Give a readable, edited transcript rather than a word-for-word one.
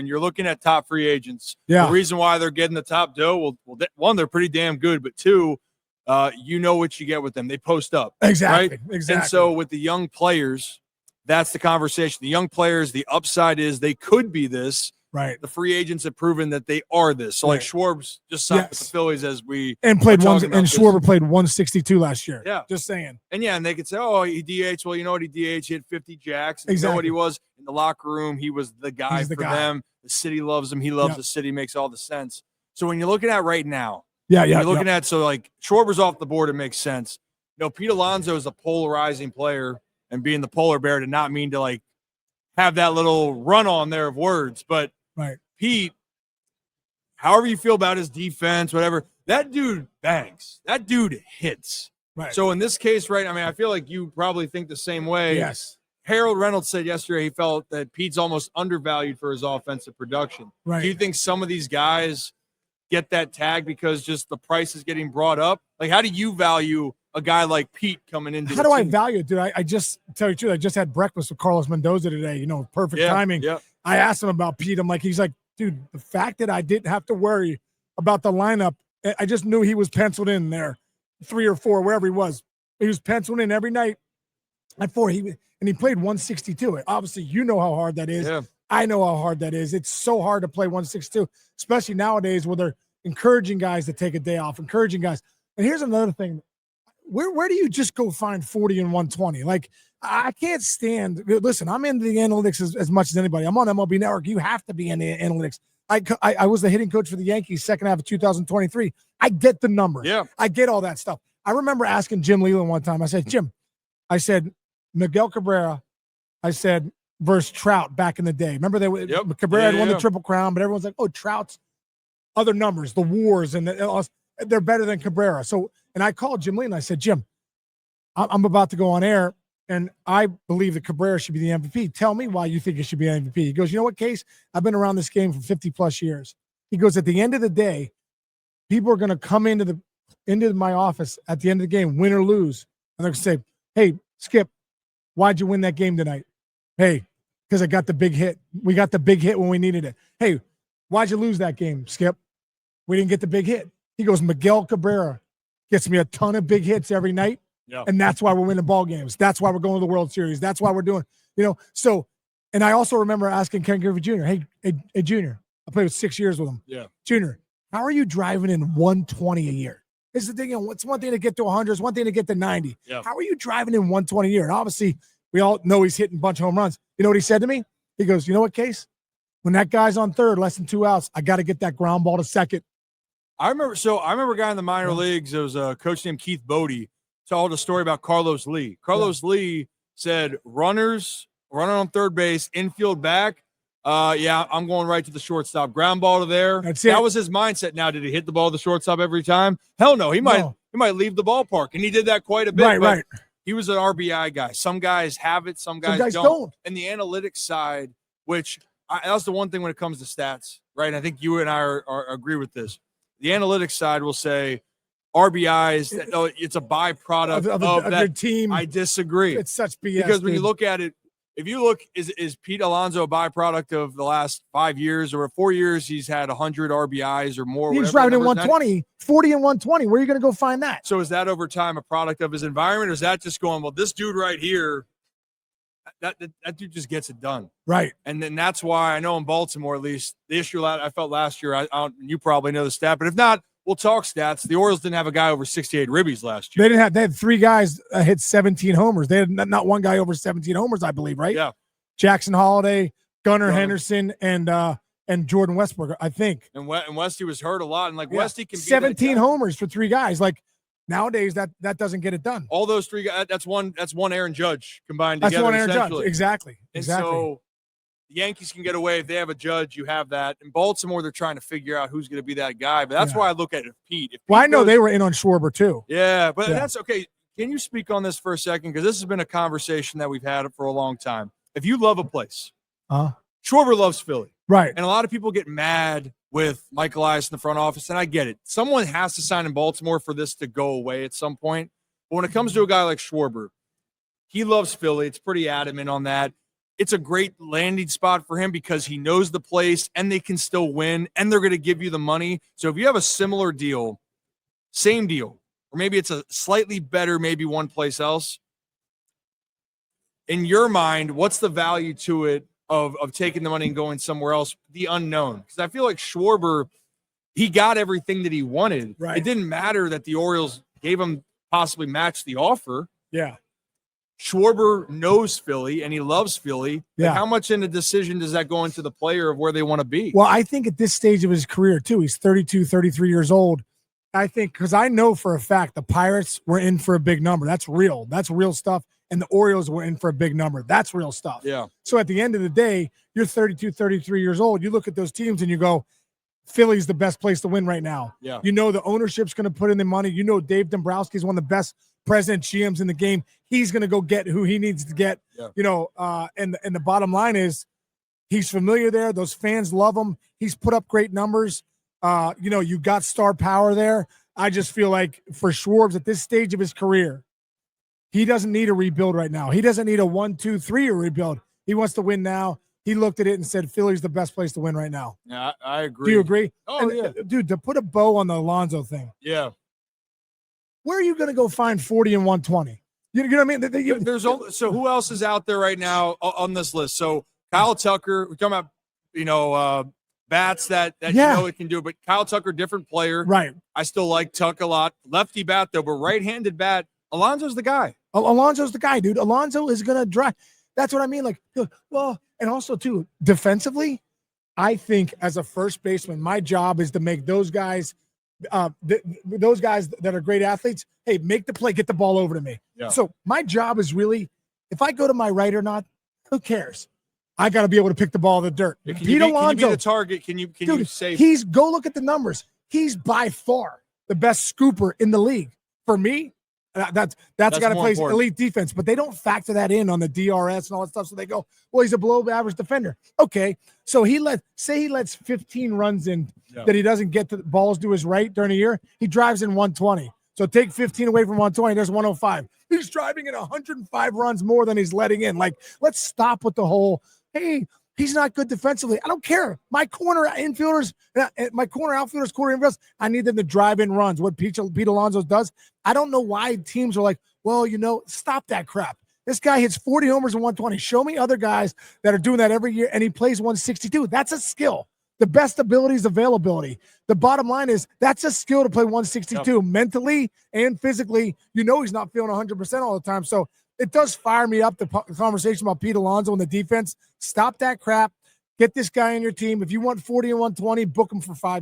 when you're looking at top free agents, the reason why they're getting the top dough, one, they're pretty damn good, but two, you know what you get with them. They post up. Exactly. Right? Exactly. And so with the young players, that's the conversation. The young players, the upside is they could be this. Right. The free agents have proven that they are this. So like Schwarb's just signed with the Phillies Schwarber played 162 last year. Yeah. Just saying. And they could say, oh, he DH. Well, you know what? He DH. He hit 50 jacks. And exactly. You know what he was? In the locker room, he was the guy for them. The city loves him. He loves the city. Makes all the sense. So when you're looking at right now, you're looking at, so like Schwarber's off the board, it makes sense. Pete Alonso is a polarizing player, and being the polar bear did not mean to like have that little run on there of words. But Pete, however you feel about his defense, whatever, that dude bangs. That dude hits. Right. So in this case, I feel like you probably think the same way. Yes. Harold Reynolds said yesterday he felt that Pete's almost undervalued for his offensive production. Right. Do you think some of these guys get that tag because just the price is getting brought up? Like, how do you value a guy like Pete coming into How do I value it, dude? I just tell you the truth, I just had breakfast with Carlos Mendoza today, perfect timing. Yeah. I asked him about Pete. He's like, dude, the fact that I didn't have to worry about the lineup, I just knew he was penciled in there 3 or 4, wherever he was. He was penciled in every night at 4. He played 162. Obviously, you know how hard that is. Yeah. I know how hard that is. It's so hard to play 162, especially nowadays where they're encouraging guys to take a day off, encouraging guys. And here's another thing. Where do you just go find 40 and 120? Like, I can't stand – listen, I'm into the analytics as much as anybody. I'm on MLB Network. You have to be in the analytics. I was the hitting coach for the Yankees second half of 2023. I get the numbers. Yeah. I get all that stuff. I remember asking Jim Leland one time. I said, Jim, Miguel Cabrera, versus Trout back in the day. Remember Cabrera had won the Triple Crown, but everyone's like, oh, Trout's other numbers, the WARs, and they're better than Cabrera. And I called Jim Leland. I said, Jim, I'm about to go on air, and I believe that Cabrera should be the MVP. Tell me why you think it should be MVP. He goes, you know what, Case? I've been around this game for 50-plus years. He goes, at the end of the day, people are going to come into my office at the end of the game, win or lose, and they're going to say, hey, Skip, why'd you win that game tonight? Hey, because I got the big hit. We got the big hit when we needed it. Hey, why'd you lose that game, Skip? We didn't get the big hit. He goes, Miguel Cabrera gets me a ton of big hits every night, and that's why we're winning ball games. That's why we're going to the World Series. That's why we're doing, So, and I also remember asking Ken Griffey Jr., hey, Junior, I played with 6 years with him. Yeah. Junior, how are you driving in 120 a year? This is the thing. It's one thing to get to 100. It's one thing to get to 90. Yeah. How are you driving in 120 a year? And obviously, we all know he's hitting a bunch of home runs. You know what he said to me? He goes, you know what, Case? When that guy's on third, less than 2 outs, I got to get that ground ball to second. I remember a guy in the minor leagues. There was a coach named Keith Bodie told a story about Carlos Lee. Carlos Lee said, runner on third base, infield back. I'm going right to the shortstop. Ground ball to there. That was his mindset. Now, did he hit the ball to the shortstop every time? Hell no. He might leave the ballpark, and he did that quite a bit. Right. He was an RBI guy. Some guys have it, some guys don't. And the analytics side, which that's the one thing when it comes to stats, right? And I think you and I are agree with this. The analytics side will say RBIs, it's a byproduct of that your team. I disagree. It's such BS. Because when you look at it, if you look, is Pete Alonso a byproduct of the last 5 years or 4 years? He's had 100 RBIs or more. He's driving in 120, 40 and 120. Where are you going to go find that? So is that over time a product of his environment, or is that just going, well, this dude right here, that dude just gets it done. Right. And then that's why I know in Baltimore, at least, the issue I felt last year, you probably know the stat, but if not, we'll talk stats. The Orioles didn't have a guy over 68 ribbies last year. They had 3 guys hit 17 homers. They had not one guy over 17 homers, I believe, right? Yeah. Jackson Holiday, Gunnar Henderson, and Jordan Westbrook, I think. And Westy was hurt a lot. And Westy can be 17 homers for 3 guys. Nowadays, that doesn't get it done. All those 3 guys, that's one Aaron Judge combined together. That's one Aaron Judge. Exactly. And so the Yankees can get away. If they have a Judge, you have that. In Baltimore, they're trying to figure out who's going to be that guy. But that's why I look at it, Pete. I know they were in on Schwarber, too. Yeah, but that's okay. Can you speak on this for a second? Because this has been a conversation that we've had for a long time. If you love a place, Schwarber loves Philly. Right. And a lot of people get mad with Mike Elias in the front office, and I get it. Someone has to sign in Baltimore for this to go away at some point. But when it comes to a guy like Schwarber, he loves Philly. It's pretty adamant on that. it's a great landing spot for him because he knows the place and they can still win and they're going to give you the money. So if you have a similar deal, same deal, or maybe it's a slightly better, maybe one place else, in your mind, what's the value to it of taking the money and going somewhere else, the unknown? Because I feel like Schwarber, he got everything that he wanted. Right. It didn't matter that the Orioles gave him possibly matched the offer. Yeah. Schwarber knows Philly and he loves Philly. Yeah. Like, how much in a decision does that go into the player of where they want to be? Well, I think at this stage of his career, too, he's 32, 33 years old. I think because I know for a fact the Pirates were in for a big number. That's real. That's real stuff. And the Orioles were in for a big number. That's real stuff. Yeah. So at the end of the day, you're 32, 33 years old. You look at those teams and you go, Philly's the best place to win right now. Yeah. You know the ownership's going to put in the money. You know Dave Dombrowski is one of the best president GMs in the game. He's going to go get who he needs to get. Yeah. You know, and the bottom line is he's familiar there. Those fans love him. He's put up great numbers. You know, you got star power there. I just feel like for Schwarber at this stage of his career, he doesn't need a rebuild right now. He doesn't need a 1, 2, 3 year rebuild. He wants to win now. He looked at it and said, Philly's the best place to win right now. Yeah, I agree. Do you agree? Oh, and, yeah. Dude, to put a bow on the Alonso thing. Yeah. Where are you going to go find 40 and 120? You know what I mean? There's so who else is out there right now on this list? So Kyle Tucker, we're talking about, you know, bats that you know it can do, but Kyle Tucker, different player. Right. I still like Tuck a lot. Lefty bat, though, but right-handed bat, Alonso's the guy. Alonso's the guy, dude. Alonso is going to drive. That's what I mean. Like, well, and also, too, defensively, I think as a first baseman, my job is to make those guys those guys that are great athletes, hey, make the play, get the ball over to me. Yeah. So my job is really, if I go to my right or not, who cares? I got to be able to pick the ball in the dirt. Yeah, Pete Alonso, can you be the target? Can you say he's go look at the numbers? He's by far the best scooper in the league. For me, that's a guy that plays elite defense, but they don't factor that in on the DRS and all that stuff. So they go, well, he's a below average defender. Okay. So he lets 15 runs in that he doesn't get the balls to his right during a year. He drives in 120. So take 15 away from 120. There's 105. He's driving in 105 runs more than he's letting in. Like, let's stop with the whole, hey, he's not good defensively. I don't care. My corner infielders, my corner outfielders, corner infielders, I need them to drive in runs. What Pete Alonso does, I don't know why teams are like, well, you know, stop that crap. This guy hits 40 homers and 120. Show me other guys that are doing that every year, and he plays 162. That's a skill. The best ability is availability. The bottom line is that's a skill to play 162 mentally and physically. You know he's not feeling 100% all the time. So it does fire me up, the conversation about Pete Alonso and the defense. Stop that crap. Get this guy on your team. If you want 40 and 120, book him for 5 years.